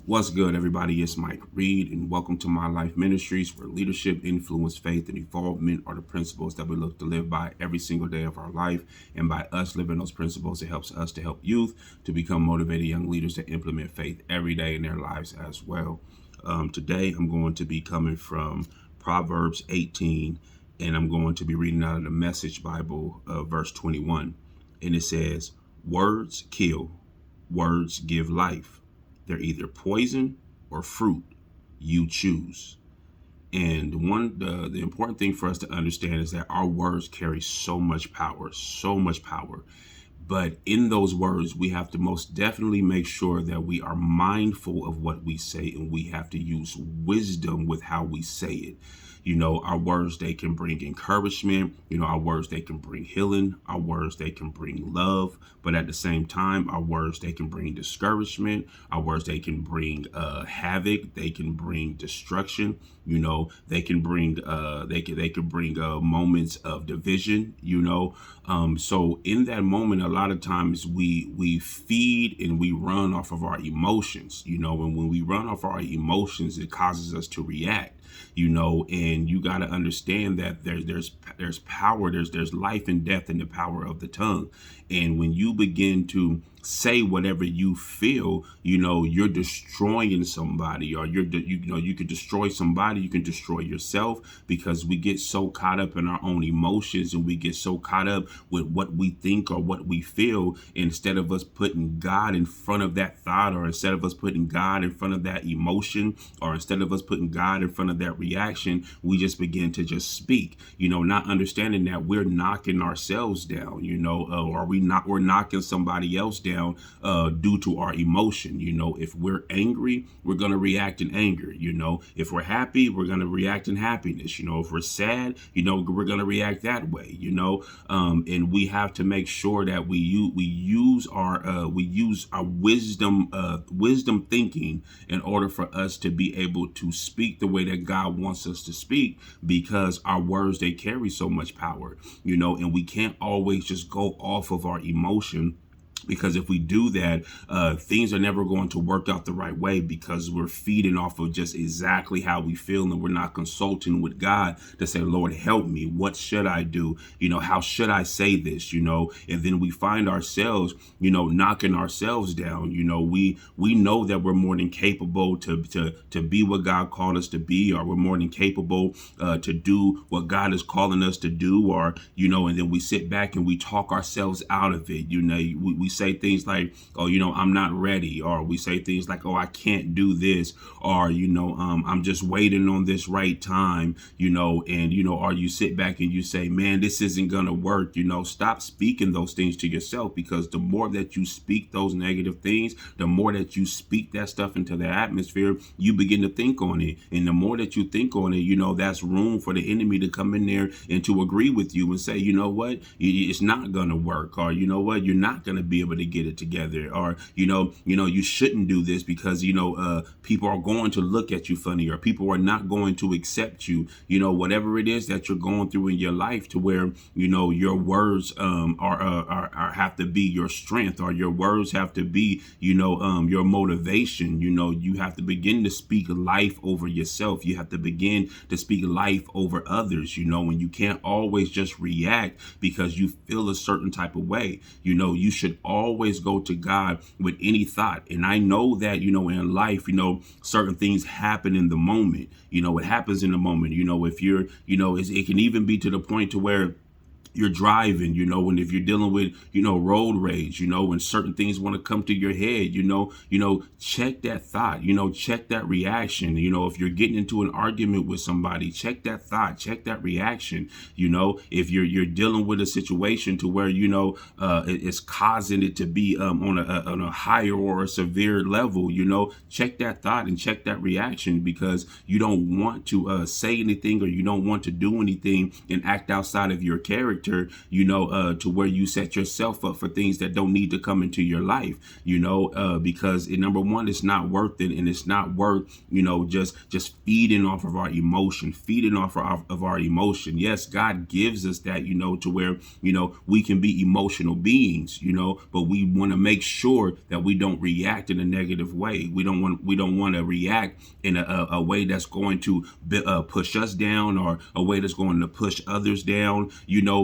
What's good, everybody? It's Mike Reed, and welcome to My Life Ministries, where leadership, influence, faith, and evolvement are the principles that we look to live by every single day of our life. And by us living those principles, it helps us to help youth to become motivated young leaders to implement faith every day in their lives as well. Today, I'm going to be coming from Proverbs 18, and I'm going to be reading out of the Message Bible, verse 21. And it says, "Words kill, words give life. They're either poison or fruit. You choose." And the important thing for us to understand is that our words carry so much power, so much power. But in those words, we have to most definitely make sure that we are mindful of what we say, and we have to use wisdom with how we say it. Our words, they can bring encouragement. Our words, they can bring healing. Our words, they can bring love. But at the same time, our words, they can bring discouragement. Our words, they can bring havoc. They can bring destruction. They can bring moments of division. So in that moment, a lot of times we feed and we run off of our emotions. And when we run off our emotions, it causes us to react. And you got to understand that there's power, there's life and death in the power of the tongue. And when you begin to say whatever you feel, you're destroying somebody, or you could destroy somebody, you can destroy yourself, because we get so caught up in our own emotions, and we get so caught up with what we think or what we feel, instead of us putting God in front of that thought, or instead of us putting God in front of that emotion, or instead of us putting God in front of that reaction, we just begin to just speak, not understanding that we're knocking ourselves down, we're knocking somebody else down due to our emotion. If we're angry, we're going to react in anger. If we're happy, we're going to react in happiness. If we're sad, we're going to react that way. And we have to make sure that we use our wisdom thinking in order for us to be able to speak the way that God wants us to speak, because our words, they carry so much power. And we can't always just go off of our emotion, because if we do that, things are never going to work out the right way, because we're feeding off of just exactly how we feel, and we're not consulting with God to say, Lord, help me. What should I do? How should I say this? And then we find ourselves, knocking ourselves down. We know that we're more than capable to be what God called us to be, or we're more than capable to do what God is calling us to do, or, and then we sit back and we talk ourselves out of it. We say things like, oh, I'm not ready, or we say things like, oh, I can't do this, or, I'm just waiting on this right time, or you sit back and you say, man, this isn't going to work. Stop speaking those things to yourself, because the more that you speak those negative things, the more that you speak that stuff into the atmosphere, you begin to think on it. And the more that you think on it, that's room for the enemy to come in there and to agree with you and say, what, it's not going to work, or what, you're not going to be able to get it together, or you shouldn't do this, because people are going to look at you funny, or people are not going to accept you. Whatever it is that you're going through in your life, to where your words are have to be your strength, or your words have to be your motivation. You have to begin to speak life over yourself. You have to begin to speak life over others. And you can't always just react because you feel a certain type of way. You should always go to God with any thought. And I know that, in life, certain things happen in the moment. It happens in the moment. If you're, it can even be to the point to where you're driving, and if you're dealing with, road rage, when certain things want to come to your head, check that thought, check that reaction. If you're getting into an argument with somebody, check that thought, check that reaction. If you're dealing with a situation to where, it's causing it to be on a higher or a severe level, check that thought and check that reaction, because you don't want to say anything, or you don't want to do anything and act outside of your character. character, to where you set yourself up for things that don't need to come into your life, because number one, it's not worth it. And it's not worth, just feeding off of our emotion. Yes, God gives us that, to where, we can be emotional beings, but we want to make sure that we don't react in a negative way. We don't want to react in a way that's going to push us down, or a way that's going to push others down,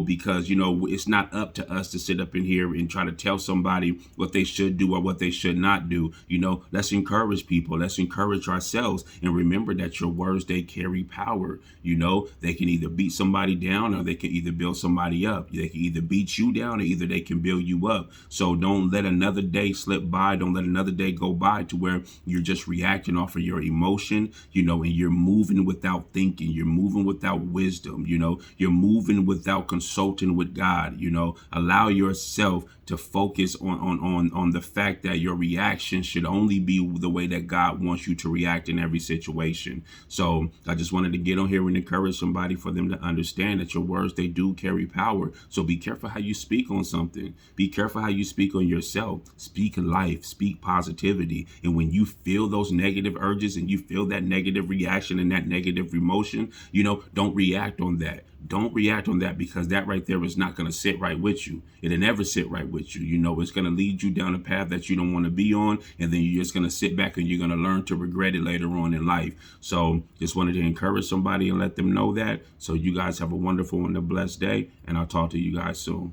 because, it's not up to us to sit up in here and try to tell somebody what they should do or what they should not do. Let's encourage people. Let's encourage ourselves. And remember that your words, they carry power. They can either beat somebody down, or they can either build somebody up. They can either beat you down, or either they can build you up. So don't let another day slip by. Don't let another day go by to where you're just reacting off of your emotion, and you're moving without thinking. You're moving without wisdom. You're moving without consulting with God. Allow yourself to focus on the fact that your reaction should only be the way that God wants you to react in every situation. So I just wanted to get on here and encourage somebody, for them to understand that your words, they do carry power. So be careful how you speak on something. Be careful how you speak on yourself. Speak life, speak positivity. And when you feel those negative urges, and you feel that negative reaction and that negative emotion, don't react on that. Don't react on that, because that right there is not going to sit right with you. It'll never sit right with you. It's going to lead you down a path that you don't want to be on. And then you're just going to sit back and you're going to learn to regret it later on in life. So just wanted to encourage somebody and let them know that. So you guys have a wonderful and a blessed day. And I'll talk to you guys soon.